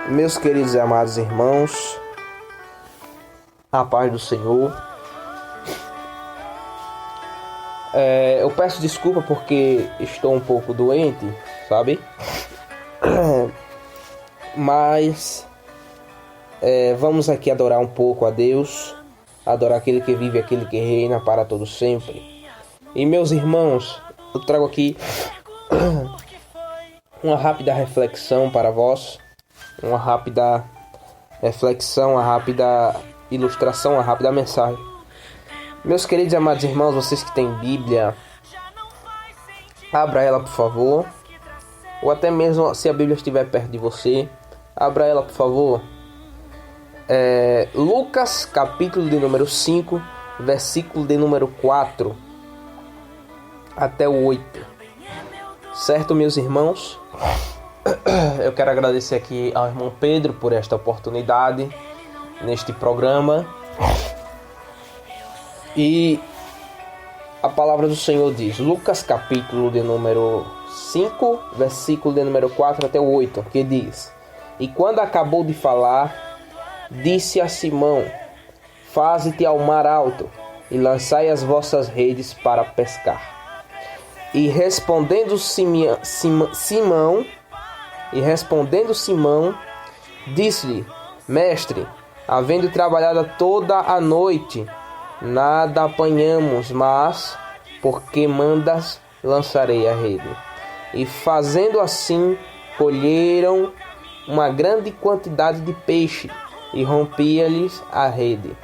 Meus queridos e amados irmãos, a paz do Senhor. Eu peço desculpa porque estou um pouco doente, sabe? Mas vamos aqui adorar um pouco a Deus, adorar aquele que vive, aquele que reina para todo sempre. E meus irmãos, eu trago aqui uma rápida reflexão para vós, uma rápida reflexão, uma rápida ilustração, uma rápida mensagem. Meus queridos e amados irmãos, vocês que têm Bíblia, abra ela por favor, ou até mesmo se a Bíblia estiver perto de você, abra ela por favor. Lucas capítulo de número 5, versículo de número 4 até o 8. Certo, meus irmãos? Eu quero agradecer aqui ao irmão Pedro por esta oportunidade neste programa. E a palavra do Senhor diz, Lucas capítulo de número 5, versículo de número 4 até o 8, que diz: E quando acabou de falar, disse a Simão: Faze-te ao mar alto e lançai as vossas redes para pescar. E respondendo Simão, disse-lhe: Mestre, havendo trabalhado toda a noite, nada apanhamos, mas, porque mandas, lançarei a rede. E fazendo assim, colheram uma grande quantidade de peixe, e rompia-lhes a rede.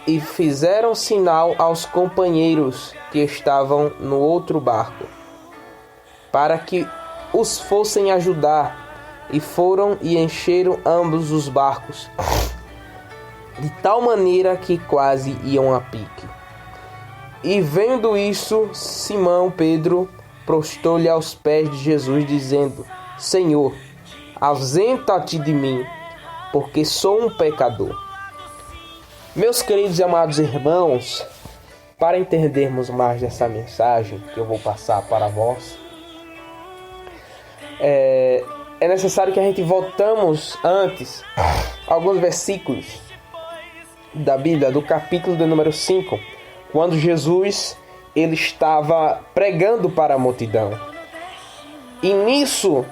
E fizeram sinal aos companheiros que estavam no outro barco, para que os fossem ajudar, e foram e encheram ambos os barcos, de tal maneira que quase iam a pique. E vendo isso, Simão Pedro prostrou-lhe aos pés de Jesus, dizendo: Senhor, ausenta-te de mim, porque sou um pecador. Meus queridos e amados irmãos, para entendermos mais dessa mensagem que eu vou passar para vós, é necessário que a gente voltamos antes alguns versículos da Bíblia, do capítulo de número 5, quando Jesus ele estava pregando para a multidão. E nisso,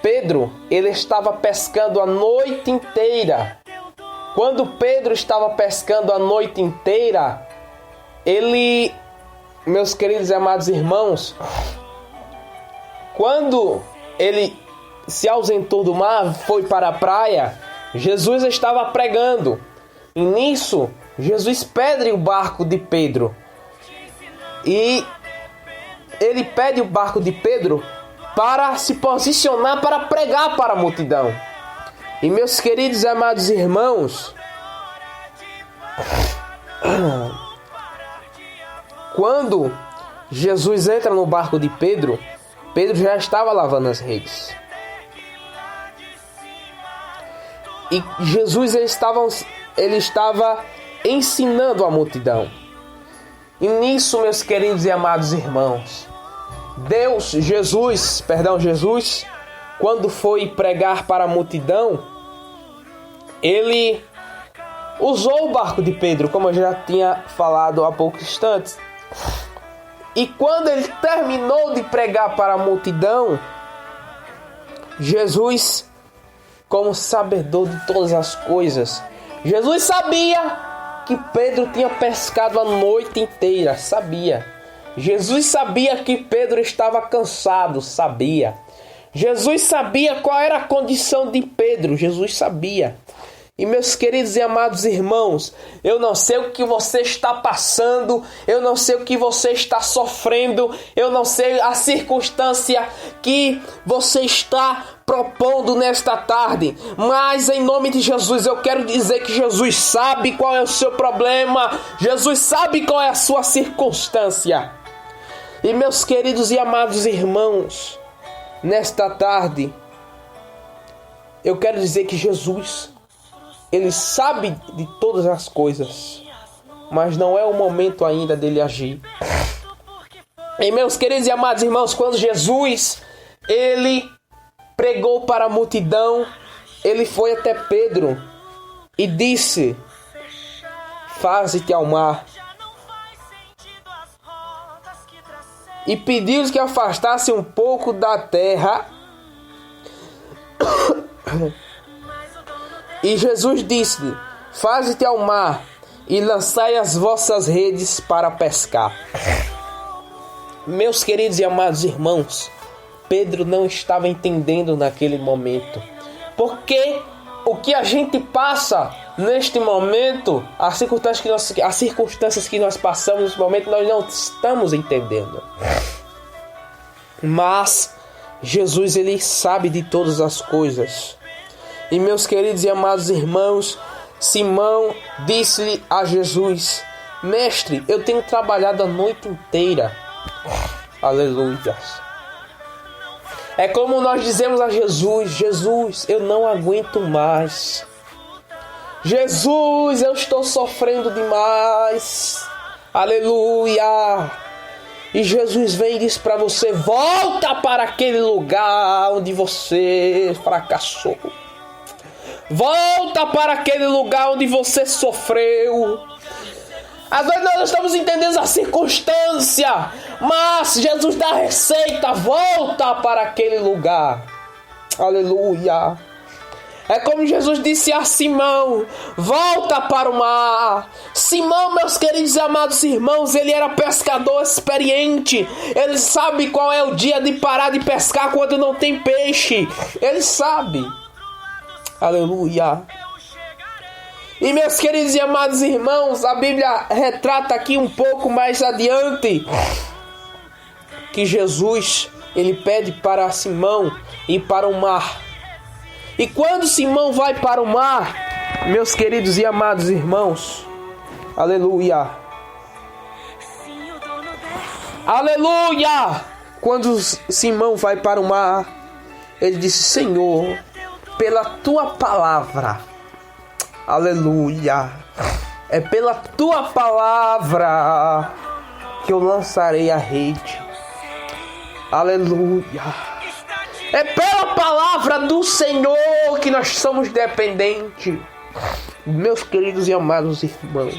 Pedro ele estava pescando a noite inteira. Quando Pedro estava pescando a noite inteira, ele, meus queridos e amados irmãos, quando ele se ausentou do mar, foi para a praia, Jesus estava pregando. E nisso, Jesus pede o barco de Pedro. E ele pede o barco de Pedro para se posicionar para pregar para a multidão. E meus queridos e amados irmãos, quando Jesus entra no barco de Pedro, Pedro já estava lavando as redes. E Jesus ele estava ensinando a multidão. E nisso, meus queridos e amados irmãos, Jesus, quando foi pregar para a multidão, ele usou o barco de Pedro, como eu já tinha falado há poucos instantes. E quando ele terminou de pregar para a multidão, Jesus, como sabedor de todas as coisas, Jesus sabia que Pedro tinha pescado a noite inteira, sabia. Jesus sabia que Pedro estava cansado, sabia. Jesus sabia qual era a condição de Pedro, Jesus sabia. E meus queridos e amados irmãos, eu não sei o que você está passando, eu não sei o que você está sofrendo, eu não sei a circunstância que você está propondo nesta tarde, mas em nome de Jesus eu quero dizer que Jesus sabe qual é o seu problema, Jesus sabe qual é a sua circunstância. E meus queridos e amados irmãos, nesta tarde, eu quero dizer que Jesus, Ele sabe de todas as coisas, mas não é o momento ainda dele agir. E meus queridos e amados irmãos, quando Jesus, ele pregou para a multidão, ele foi até Pedro e disse: faze-te ao mar. E pediu que afastasse um pouco da terra. E Jesus disse-lhe: faze-te ao mar e lançai as vossas redes para pescar. Meus queridos e amados irmãos, Pedro não estava entendendo naquele momento. Porque o que a gente passa neste momento, as circunstâncias que nós passamos nesse momento, nós não estamos entendendo. Mas Jesus, ele sabe de todas as coisas. E meus queridos e amados irmãos, Simão disse-lhe a Jesus: mestre, eu tenho trabalhado a noite inteira. Aleluia. É como nós dizemos a Jesus: Jesus, eu não aguento mais. Jesus, eu estou sofrendo demais. Aleluia. E Jesus vem e diz para você: volta para aquele lugar onde você fracassou. Volta para aquele lugar onde você sofreu. Às vezes nós não estamos entendendo a circunstância, mas Jesus dá a receita: volta para aquele lugar. Aleluia. É como Jesus disse a Simão: volta para o mar. Simão, meus queridos e amados irmãos, ele era pescador experiente. Ele sabe qual é o dia de parar de pescar quando não tem peixe. Ele sabe. Aleluia. E meus queridos e amados irmãos, a Bíblia retrata aqui um pouco mais adiante que Jesus, ele pede para Simão ir para o mar. E quando Simão vai para o mar, meus queridos e amados irmãos, aleluia, aleluia, quando Simão vai para o mar, ele disse: Senhor, pela tua palavra, aleluia, é pela tua palavra que eu lançarei a rede. Aleluia. É pela palavra do Senhor que nós somos dependentes. Meus queridos e amados irmãos.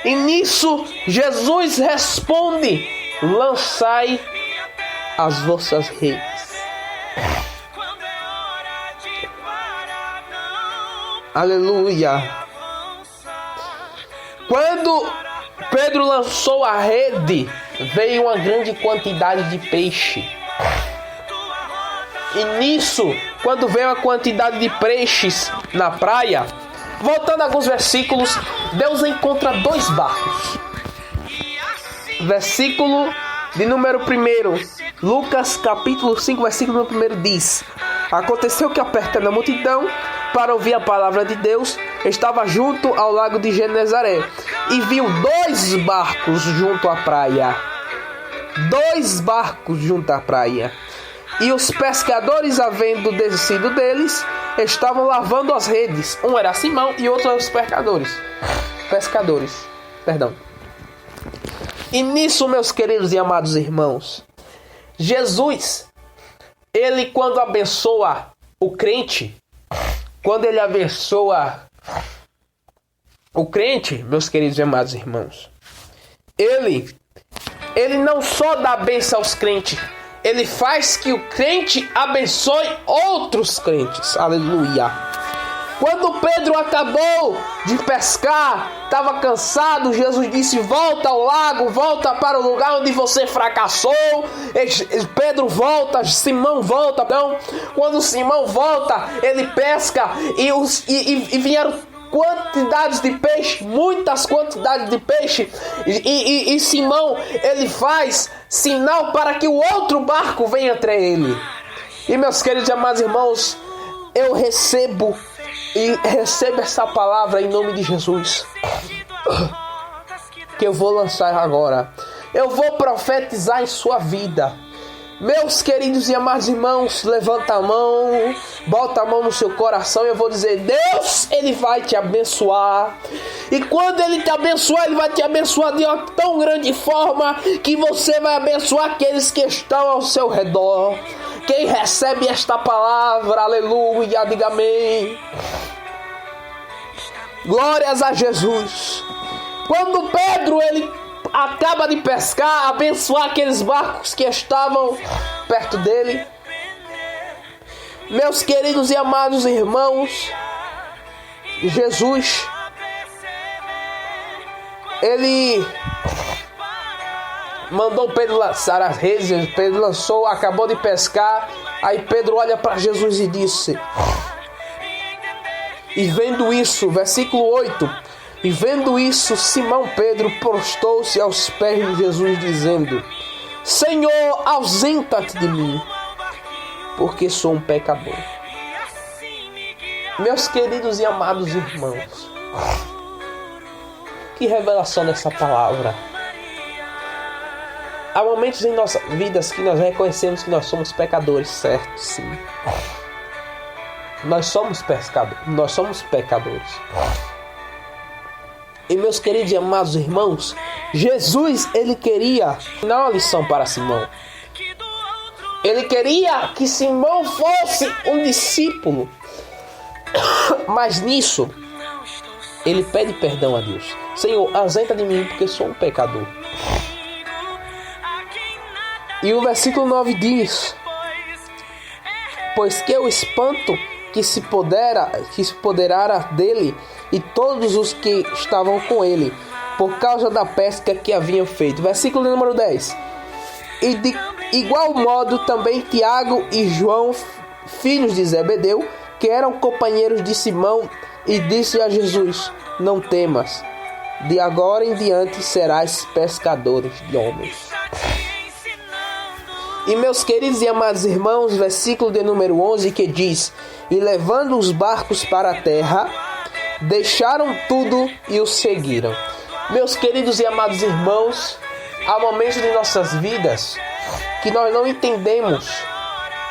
E nisso Jesus responde: lançai as vossas redes. Aleluia. Quando Pedro lançou a rede, veio uma grande quantidade de peixe. E nisso, quando veio a quantidade de peixes na praia, voltando a alguns versículos, Deus encontra 2 barcos. Versículo de número 1, Lucas capítulo 5, versículo 1 diz: aconteceu que, apertando a multidão para ouvir a palavra de Deus, estava junto ao lago de Genezaré, e viu 2 barcos junto à praia. 2 barcos junto à praia. E os pescadores, havendo descido deles, estavam lavando as redes. Um era Simão e outro era os pescadores. E nisso, meus queridos e amados irmãos, Jesus, ele quando abençoa o crente, meus queridos e amados irmãos, ele não só dá bênção aos crentes, ele faz que o crente abençoe outros crentes. Aleluia. Quando Pedro acabou de pescar, estava cansado, Jesus disse: volta ao lago, volta para o lugar onde você fracassou. Pedro volta, Simão volta. Então, quando Simão volta, ele pesca e vieram quantidades de peixe, muitas quantidades de peixe, e Simão, ele faz sinal para que o outro barco venha até ele. E meus queridos e amados irmãos, eu recebo essa palavra em nome de Jesus, que eu vou lançar agora. Eu vou profetizar em sua vida. Meus queridos e amados irmãos, levanta a mão, bota a mão no seu coração e eu vou dizer: Deus, ele vai te abençoar. E quando ele te abençoar, ele vai te abençoar de uma tão grande forma que você vai abençoar aqueles que estão ao seu redor. Quem recebe esta palavra, aleluia, diga amém. Glórias a Jesus. Quando Pedro, ele acaba de pescar, abençoar aqueles barcos que estavam perto dele. Meus queridos e amados irmãos, Jesus, ele mandou Pedro lançar as redes. Pedro lançou, acabou de pescar. Aí Pedro olha para Jesus e disse, e vendo isso, versículo 8, e vendo isso, Simão Pedro prostou-se aos pés de Jesus, dizendo, Senhor, ausenta-te de mim, porque sou um pecador. Meus queridos e amados irmãos, que revelação dessa palavra. Há momentos em nossas vidas que nós reconhecemos que nós somos pecadores, certo? Sim. Nós somos pecadores. E meus queridos e amados irmãos, Jesus, ele queria dar uma lição para Simão. Ele queria que Simão fosse um discípulo. Mas nisso, ele pede perdão a Deus. Senhor, ausenta de mim, porque sou um pecador. E o versículo 9 diz, pois que o espanto que se poderara dele e todos os que estavam com ele, por causa da pesca que haviam feito. Versículo número 10. E de igual modo também Tiago e João, filhos de Zebedeu, que eram companheiros de Simão, e disse a Jesus, não temas, de agora em diante serás pescadores de homens. E meus queridos e amados irmãos, versículo de número 11 que diz, e levando os barcos para a terra, deixaram tudo e os seguiram. Meus queridos e amados irmãos, há momentos de nossas vidas que nós não entendemos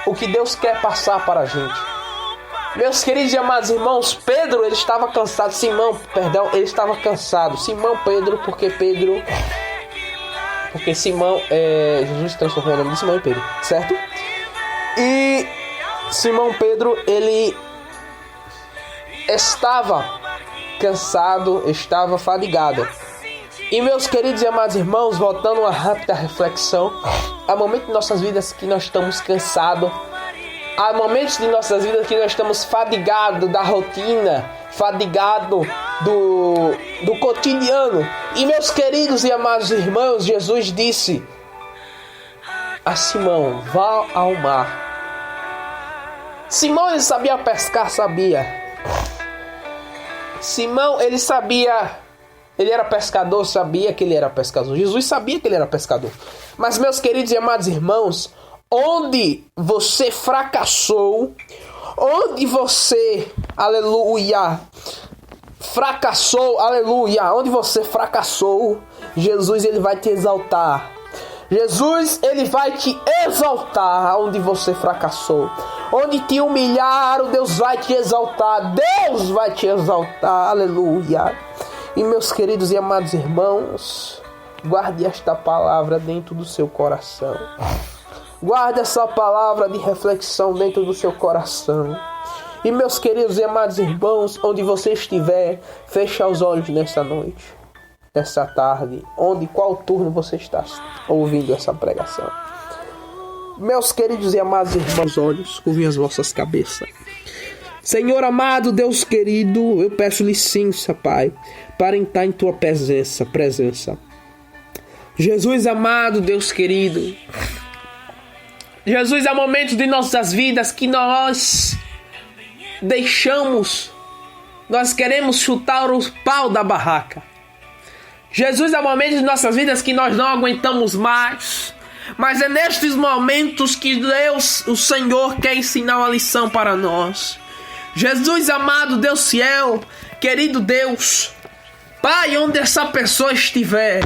o que Deus quer passar para a gente. Meus queridos e amados irmãos, Pedro, ele estava cansado. Ele estava cansado. Porque Simão, Jesus transformou o nome de Simão em Pedro, certo? E Simão Pedro, ele estava cansado, estava fadigado. E meus queridos e amados irmãos, voltando a uma rápida reflexão, há momentos de nossas vidas que nós estamos cansados. Há momentos de nossas vidas que nós estamos fadigados da rotina, fadigados do cotidiano. E meus queridos e amados irmãos, Jesus disse a Simão, vá ao mar. Simão, ele sabia pescar, sabia. Simão, ele sabia, ele era pescador, sabia que ele era pescador. Jesus sabia que ele era pescador. Mas meus queridos e amados irmãos, onde você fracassou, onde você, aleluia, fracassou, aleluia, onde você fracassou, Jesus, ele vai te exaltar. Jesus, ele vai te exaltar onde você fracassou. Onde te humilharam, Deus vai te exaltar. Deus vai te exaltar, aleluia. E meus queridos e amados irmãos, guarde esta palavra dentro do seu coração. Guarde essa palavra de reflexão dentro do seu coração. E meus queridos e amados irmãos, onde você estiver, feche os olhos nessa noite, nessa tarde, qual turno você está ouvindo essa pregação. Meus queridos e amados irmãos, olhos, curvem as vossas cabeças. Senhor amado, Deus querido, eu peço licença, Pai, para entrar em tua presença. Jesus amado, Deus querido, Jesus, há momentos de nossas vidas que nós nós queremos chutar o pau da barraca. Jesus, há momentos de nossas vidas que nós não aguentamos mais. Mas é nestes momentos que Deus, o Senhor, quer ensinar uma lição para nós. Jesus amado, Deus fiel, querido Deus, Pai, onde essa pessoa estiver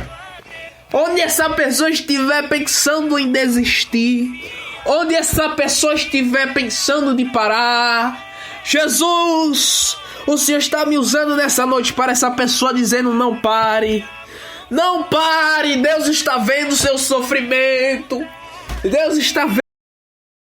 pensando em desistir, onde essa pessoa estiver pensando de parar, Jesus, o Senhor está me usando nessa noite para essa pessoa dizendo, não pare, Deus está vendo o seu sofrimento, Deus está vendo